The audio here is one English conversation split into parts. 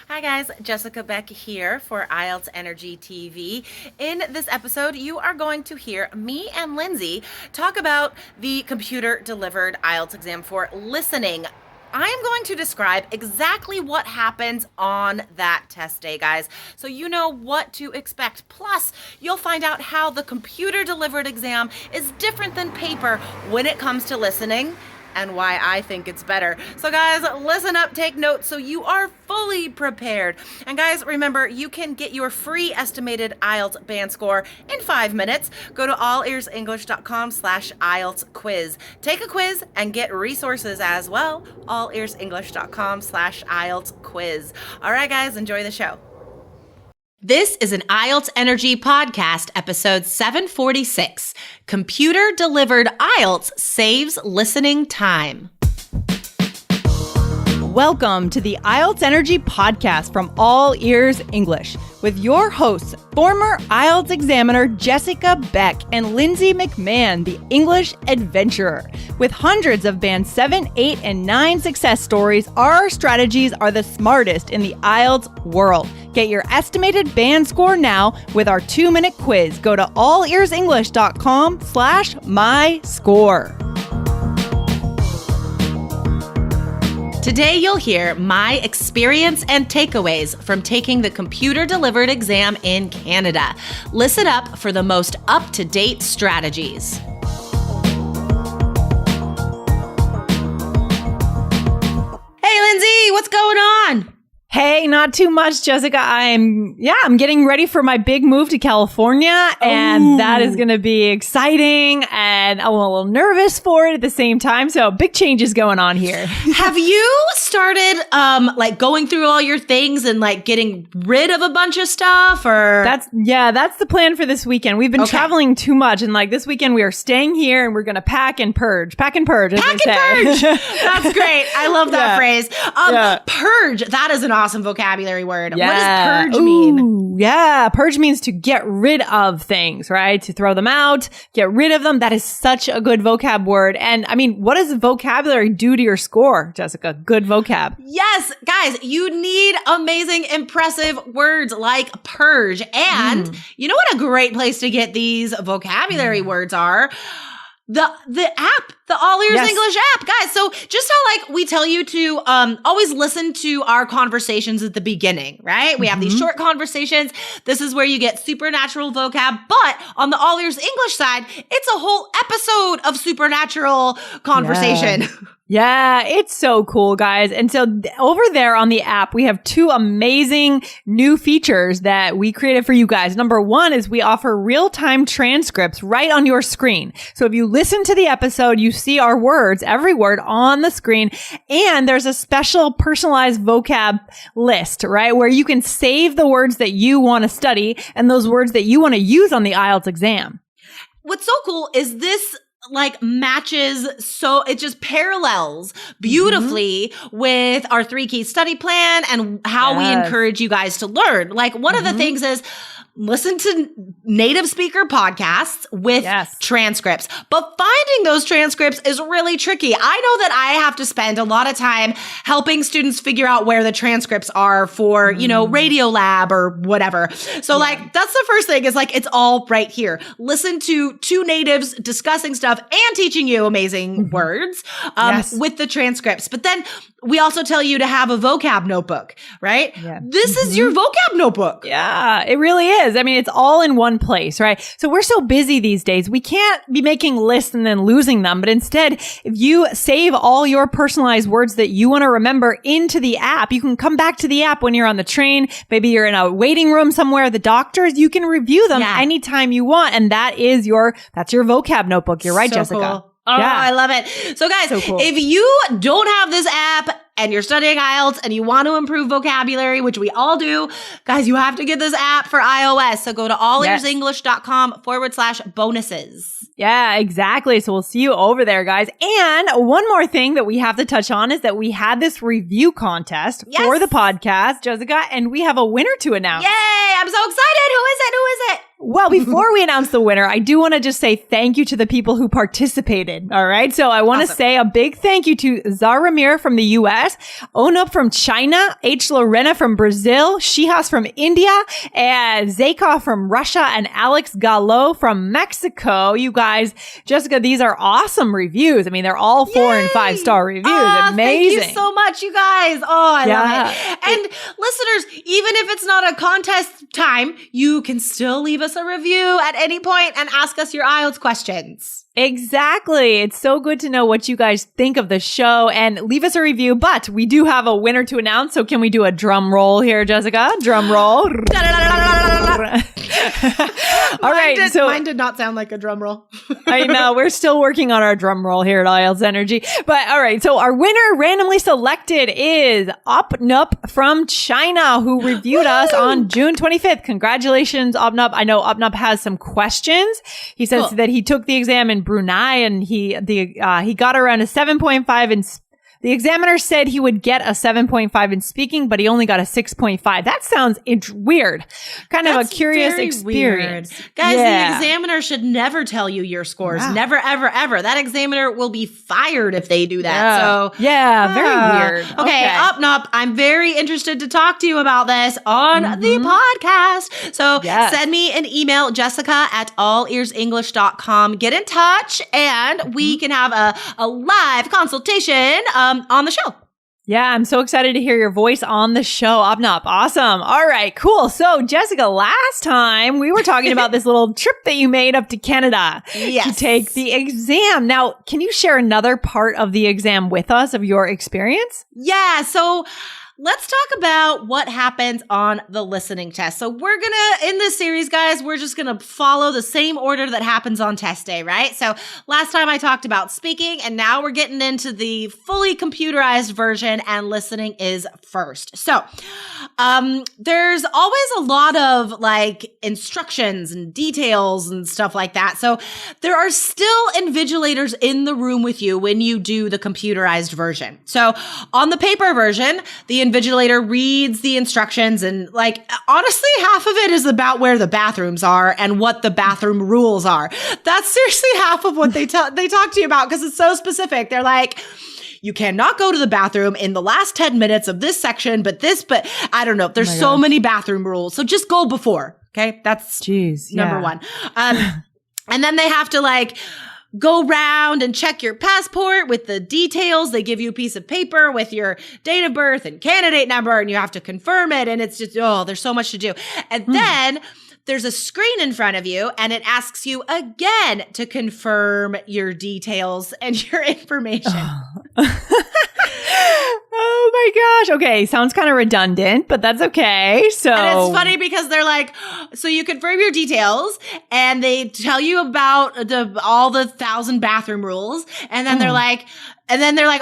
Hi guys, Jessica Beck here for IELTS Energy TV. In this episode, you are going to hear me and Lindsay talk about the computer-delivered IELTS exam for listening. I am going to describe exactly what happens on that test day, guys, so you know what to expect. Plus, you'll find out how the computer-delivered exam is different than paper when it comes to listening, and why I think it's better. So guys, listen up, take notes so you are fully prepared. And guys, remember, you can get your free estimated IELTS band score in 5 minutes. Go to allearsenglish.com/IELTS quiz. Take a quiz and get resources as well. allearsenglish.com/IELTS quiz. All right, guys, enjoy the show. This is an IELTS Energy podcast, episode 746. Computer-delivered IELTS saves listening time. Welcome to the IELTS Energy podcast from All Ears English with your hosts, former IELTS Examiner Jessica Beck and Lindsay McMahon, the English adventurer. With hundreds of Band 7, 8, and 9 success stories, our strategies are the smartest in the IELTS world. Get your estimated band score now with our 2-minute quiz. Go to allearsenglish.com/myscore. Today, you'll hear my experience and takeaways from taking the computer-delivered exam in Canada. Listen up for the most up-to-date strategies. Hey, Lindsay, what's going on? Hey, not too much, Jessica. I'm getting ready for my big move to California, and that is going to be exciting, and I'm a little nervous for it at the same time. So big changes going on here. Have you started going through all your things and getting rid of a bunch of stuff, or? That's the plan for this weekend. We've been traveling too much, and this weekend we are staying here and we're going to pack and purge. Pack and purge, as they say. Purge. That's great. I love that phrase. Purge. That is an awesome vocabulary word. Yeah. What does purge mean? Ooh, yeah. Purge means to get rid of things, right? To throw them out, get rid of them. That is such a good vocab word. And I mean, what does vocabulary do to your score, Jessica? Good vocab. Yes, guys, you need amazing, impressive words like purge. And you know what a great place to get these vocabulary words are? The app, the All Ears English app, guys. So just how we tell you to always listen to our conversations at the beginning, right? We have these short conversations. This is where you get supernatural vocab. But on the All Ears English side, it's a whole episode of supernatural conversation. Yeah. Yeah, it's so cool, guys. And so over there on the app, we have 2 amazing new features that we created for you guys. Number 1 is we offer real-time transcripts right on your screen. So if you listen to the episode, you see our words, every word on the screen. And there's a special personalized vocab list, right? Where you can save the words that you want to study and those words that you want to use on the IELTS exam. What's so cool is this matches, so it just parallels beautifully with our 3 key study plan and how we encourage you guys to learn. One of the things is listen to native speaker podcasts with transcripts. But finding those transcripts is really tricky. I know that I have to spend a lot of time helping students figure out where the transcripts are for, Radio Lab or whatever. So that's the first thing is it's all right here. Listen to 2 natives discussing stuff and teaching you amazing words with the transcripts. But then we also tell you to have a vocab notebook, right? Yeah. This is your vocab notebook. Yeah, it really is. I mean, it's all in one place, right? So we're so busy these days. We can't be making lists and then losing them. But instead, if you save all your personalized words that you want to remember into the app, you can come back to the app when you're on the train. Maybe you're in a waiting room somewhere at the doctor's. You can review them anytime you want. And that's your vocab notebook. You're right, Jessica. Cool. Oh, I love it. So guys, if you don't have this app and you're studying IELTS and you want to improve vocabulary, which we all do, guys, you have to get this app for iOS. So go to allearsenglish.com/bonuses. Yeah, exactly. So we'll see you over there, guys. And one more thing that we have to touch on is that we had this review contest for the podcast, Jessica, and we have a winner to announce. Yay! I'm so excited. Who is it? Well, before we announce the winner, I do want to just say thank you to the people who participated. All right. So I want to say a big thank you to Zaramir from the US, Onup from China, H. Lorena from Brazil, Shihas from India, and Zakov from Russia, and Alex Gallo from Mexico. You guys, Jessica, these are awesome reviews. I mean, they're all 4 and 5 star reviews. Amazing. Thank you so much, you guys. Oh, I love it. And listeners, even if it's not a contest time, you can still leave us a review at any point and ask us your IELTS questions. Exactly. It's so good to know what you guys think of the show, and leave us a review. But we do have a winner to announce. So can we do a drum roll here, Jessica? Drum roll. All right. Mine did not sound like a drum roll. I know. We're still working on our drum roll here at IELTS Energy. But all right. So our winner randomly selected is Opnup from China, who reviewed us on June 25th. Congratulations, Opnup. I know Opnup has some questions. He says that he took the exam in Brunei and he got around a 7.5 in the examiner said he would get a 7.5 in speaking, but he only got a 6.5. That sounds weird. That's a curious experience. Weird. Guys, the examiner should never tell you your scores. Yeah. Never, ever, ever. That examiner will be fired if they do that. Yeah. Very weird. Okay, Opnup, I'm very interested to talk to you about this on the podcast. So send me an email, jessica@allearsenglish.com. Get in touch and we can have a live consultation on the show. Yeah, I'm so excited to hear your voice on the show, Opnup. Awesome. All right, cool. So, Jessica, last time we were talking about this little trip that you made up to Canada to take the exam. Now, can you share another part of the exam with us of your experience? Yeah, so let's talk about what happens on the listening test. So in this series, guys, we're just going to follow the same order that happens on test day, right? So last time I talked about speaking, and now we're getting into the fully computerized version, and listening is first. So there's always a lot of instructions and details and stuff like that. So there are still invigilators in the room with you when you do the computerized version. So on the paper version, the invigilator reads the instructions, and honestly, half of it is about where the bathrooms are and what the bathroom rules are. That's seriously half of what they talk to you about, because it's so specific. They're like, you cannot go to the bathroom in the last 10 minutes of this section, but I don't know. There's so many bathroom rules. So just go before. Okay. That's number one. And then they have to go round and check your passport with the details. They give you a piece of paper with your date of birth and candidate number, and you have to confirm it. And it's just, there's so much to do. And then there's a screen in front of you, and it asks you again to confirm your details and your information. Oh my gosh. Okay. Sounds kind of redundant, but that's okay. So, and it's funny because they're like, so you confirm your details, and they tell you about all the 1,000 bathroom rules. And then they're like,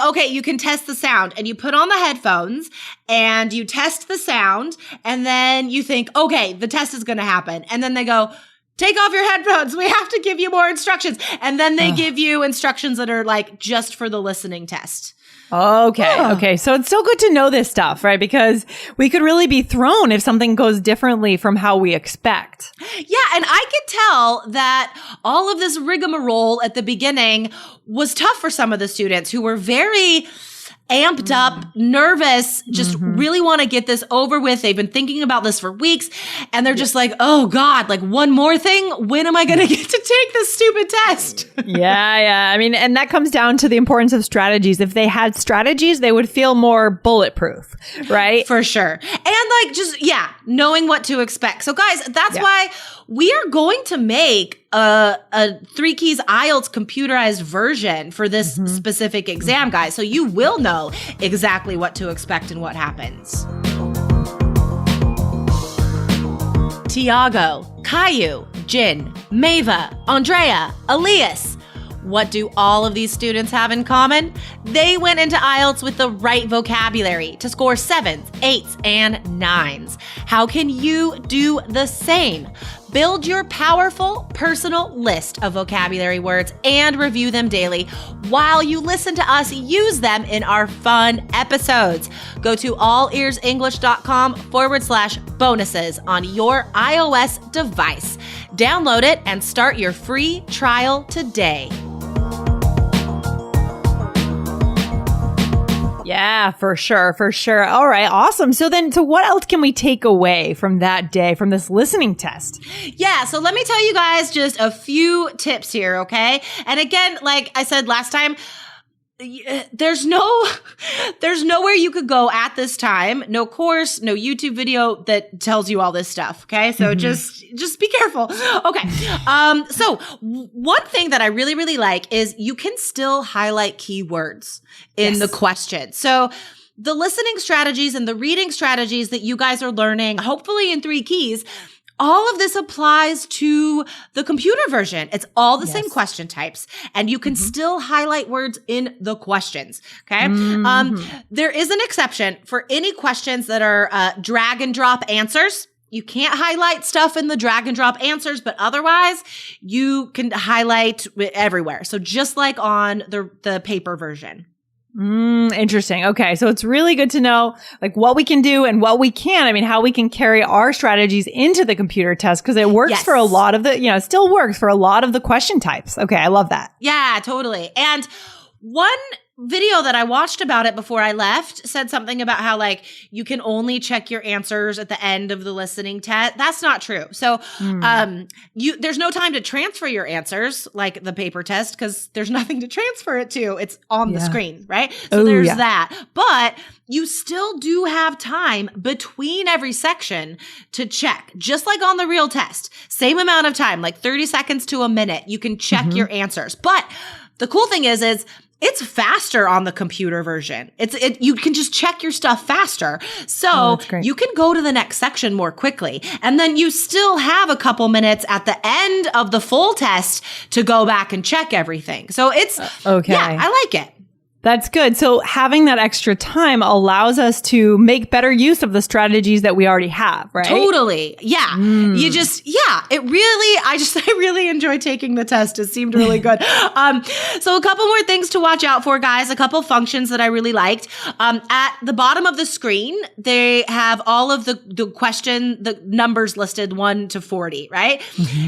okay, you can test the sound, and you put on the headphones and you test the sound, and then you think, okay, the test is going to happen. And then they go, take off your headphones. We have to give you more instructions. And then they give you instructions that are just for the listening test. Okay. So it's so good to know this stuff, right? Because we could really be thrown if something goes differently from how we expect. Yeah. And I could tell that all of this rigmarole at the beginning was tough for some of the students who were very amped up, nervous, just really want to get this over with. They've been thinking about this for weeks, and they're just like, oh God, one more thing? When am I going to get to take this stupid test? Yeah. I mean, and that comes down to the importance of strategies. If they had strategies, they would feel more bulletproof, right? For sure. And knowing what to expect. So guys, that's why we are going to make a 3 Keys IELTS computerized version for this specific exam, guys. So you will know exactly what to expect and what happens. Tiago, Caillou, Jin, Maeva, Andrea, Elias. What do all of these students have in common? They went into IELTS with the right vocabulary to score 7s, 8s, and 9s. How can you do the same? Build your powerful personal list of vocabulary words and review them daily while you listen to us use them in our fun episodes. Go to allearsenglish.com/bonuses on your iOS device. Download it and start your free trial today. Yeah, for sure. For sure. All right. Awesome. So what else can we take away from that day, from this listening test? Yeah. So let me tell you guys just a few tips here. Okay. And again, like I said last time, there's nowhere you could go at this time. No course, no YouTube video that tells you all this stuff. Okay. So just be careful. Okay. So one thing that I really, really like is you can still highlight keywords in the question. So the listening strategies and the reading strategies that you guys are learning, hopefully in 3 keys, all of this applies to the computer version. It's all the same question types, and you can still highlight words in the questions. Okay. There is an exception for any questions that are drag and drop answers. You can't highlight stuff in the drag and drop answers, but otherwise you can highlight everywhere. So just like on the paper version. Interesting. Okay. So it's really good to know like what we can do and what we can. I mean, how we can carry our strategies into the computer test, because it works for a lot of the, it still works for a lot of the question types. Okay. I love that. Yeah, totally. And one video that I watched about it before I left said something about how like you can only check your answers at the end of the listening test. That's not true. So there's no time to transfer your answers like the paper test, because there's nothing to transfer it to. It's on the screen, right? So there's that. But you still do have time between every section to check, just like on the real test. Same amount of time, like 30 seconds to a minute. You can check your answers. But the cool thing is it's faster on the computer version. You can just check your stuff faster. So you can go to the next section more quickly. And then you still have a couple minutes at the end of the full test to go back and check everything. So it's, yeah, I like it. That's good. So having that extra time allows us to make better use of the strategies that we already have, right? Totally. Yeah. You just, I really enjoy taking the test. It seemed really good. So a couple more things to watch out for, guys. A couple functions that I really liked. At the bottom of the screen, they have all of the numbers listed 1 to 40, right?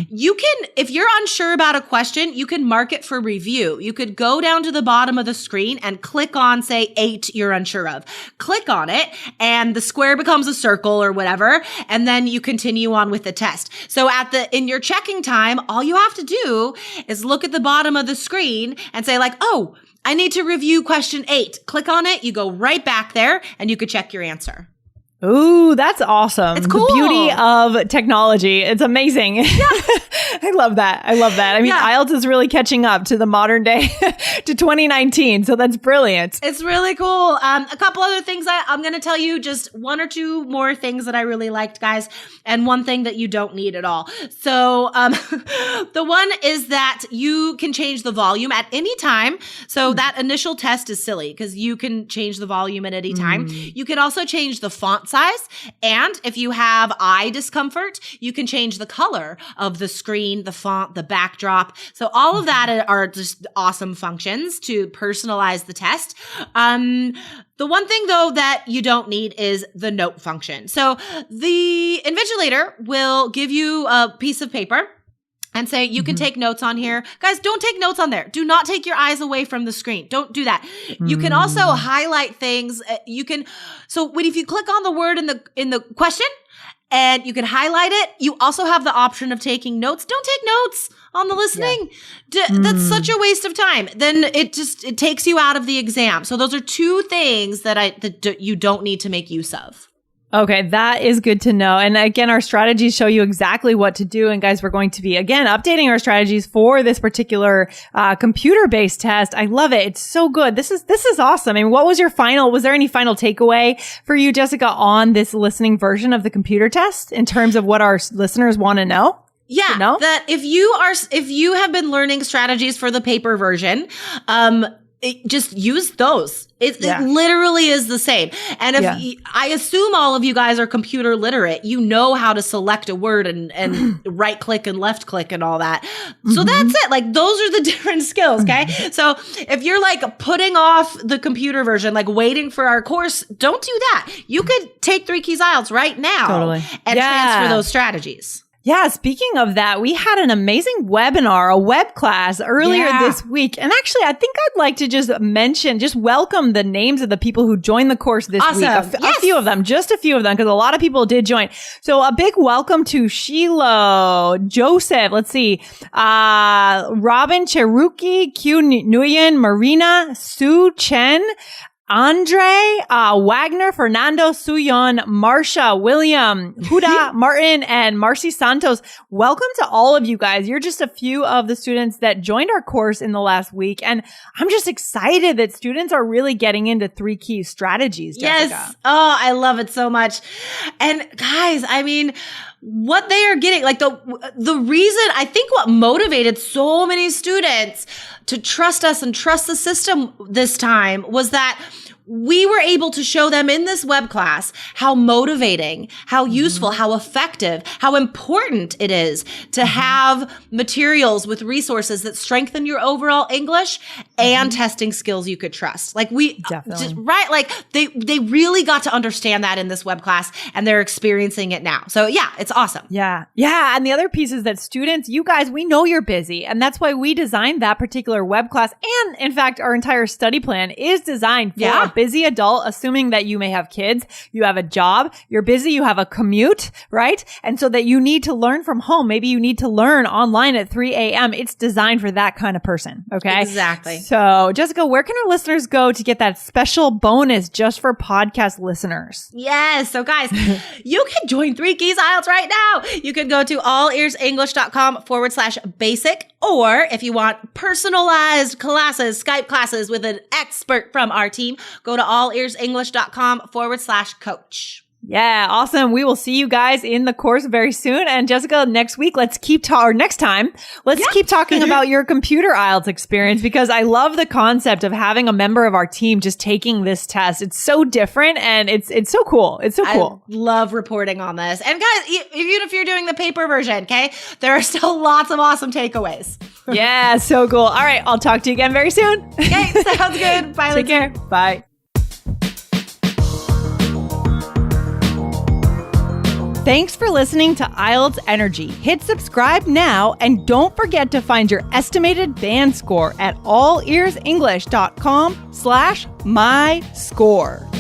You can, if you're unsure about a question, you can mark it for review. You could go down to the bottom of the screen and click on, say, 8 you're unsure of. Click on it, and the square becomes a circle or whatever, and then you continue on with the test. So in your checking time, all you have to do is look at the bottom of the screen and say like, oh, I need to review question 8. Click on it, you go right back there, and you could check your answer. Ooh, that's awesome. It's cool. The beauty of technology. It's amazing. Yeah. I love that. I mean, IELTS is really catching up to the modern day, to 2019. So that's brilliant. It's really cool. A couple other things I'm going to tell you, just 1 or 2 more things that I really liked, guys, and one thing that you don't need at all. So the one is that you can change the volume at any time. So that initial test is silly because you can change the volume at any time. You can also change the font size. And if you have eye discomfort, you can change the color of the screen, the font, the backdrop. So all of that are just awesome functions to personalize the test. The one thing, though, that you don't need is the note function. So the invigilator will give you a piece of paper and say, you can take notes on here. Guys, don't take notes on there. Do not take your eyes away from the screen. Don't do that. You can also highlight things. If you click on the word in the question and you can highlight it, you also have the option of taking notes. Don't take notes on the listening. That's such a waste of time. Then it takes you out of the exam. So those are 2 things that you don't need to make use of. Okay, that is good to know. And again, our strategies show you exactly what to do. And guys, we're going to be, again, updating our strategies for this particular computer-based test. I love it. It's so good. This is awesome. I mean, was there any final takeaway for you, Jessica, on this listening version of the computer test in terms of what our listeners want to know? Yeah, that if you have been learning strategies for the paper version, just use those. It literally is the same. And I assume all of you guys are computer literate, you know how to select a word and right click and left click and all that. So that's it. Like those are the different skills. Okay. So if you're like putting off the computer version, like waiting for our course, don't do that. You could take 3 Keys IELTS right now and transfer those strategies. Yeah, speaking of that, we had an amazing webinar, a web class earlier this week. And actually, I think I'd like to just welcome the names of the people who joined the course this week. A few of them, just a few of them, because a lot of people did join. So a big welcome to Shiloh, Joseph, let's see, Robin Cheruki, Q Nguyen, Marina, Sue Chen, Andre, Wagner, Fernando, Suyon, Marsha, William, Huda, Martin, and Marcy Santos. Welcome to all of you guys. You're just a few of the students that joined our course in the last week. And I'm just excited that students are really getting into 3 key strategies, Jessica. Yes. Oh, I love it so much. And guys, I mean, what they are getting, like the reason, I think what motivated so many students to trust us and trust the system this time was that we were able to show them in this web class how motivating, how useful, how effective, how important it is to have materials with resources that strengthen your overall English and testing skills you could trust. Like they really got to understand that in this web class, and they're experiencing it now. So yeah, it's awesome. Yeah. And the other piece is that students, you guys, we know you're busy, and that's why we designed that particular web class. And in fact, our entire study plan is designed for a busy adult, assuming that you may have kids, you have a job, you're busy, you have a commute, right? And so that you need to learn from home. Maybe you need to learn online at 3 a.m. It's designed for that kind of person. Okay. Exactly. So Jessica, where can our listeners go to get that special bonus just for podcast listeners? Yes. So guys, you can join 3 Keys IELTS right now. You can go to allearsenglish.com/basic. Or if you want personalized classes, Skype classes with an expert from our team, go to allearsenglish.com/coach. Yeah, awesome. We will see you guys in the course very soon. And Jessica, next week, let's keep talking about your computer IELTS experience, because I love the concept of having a member of our team just taking this test. It's so different and it's so cool. It's so cool. I love reporting on this. And guys, even if you're doing the paper version, okay, there are still lots of awesome takeaways. Yeah, so cool. All right, I'll talk to you again very soon. Okay, sounds good. Bye. Take care. Bye. Thanks for listening to IELTS Energy. Hit subscribe now, and don't forget to find your estimated band score at allearsenglish.com/myscore.